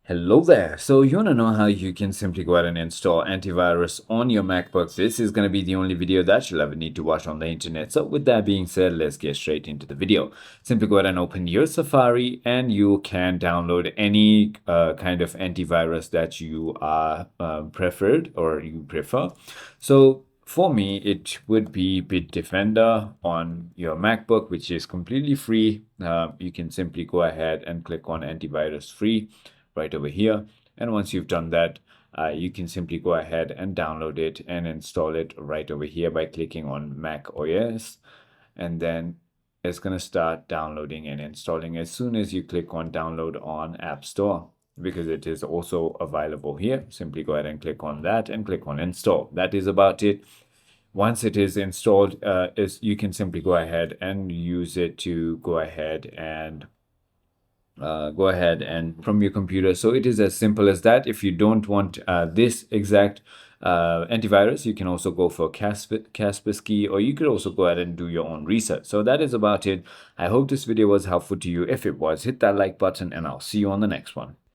Hello there. So you want to know how you can simply go ahead and install antivirus on your MacBook. This is going to be the only video that you'll ever need to watch on the internet. So with that being said, let's get straight into the video. Simply go ahead and open your Safari and you can download any kind of antivirus that you are preferred or you prefer. So for me, it would be Bitdefender on your MacBook, which is completely free. You can simply go ahead and click on antivirus free right over here. And once you've done that, you can simply go ahead and download it and install it right over here by clicking on Mac OS. And then it's going to start downloading and installing as soon as you click on download on App Store, because it is also available here. Simply go ahead and click on that and click on install. That is about it. Once it is installed, you can simply go ahead and use it to go ahead and from your computer. So it is as simple as that. If you don't want this exact antivirus, you can also go for Kaspersky, or you could also go ahead and do your own research. So that is about it. I hope this video was helpful to you. If it was, hit that like button and I'll see you on the next one.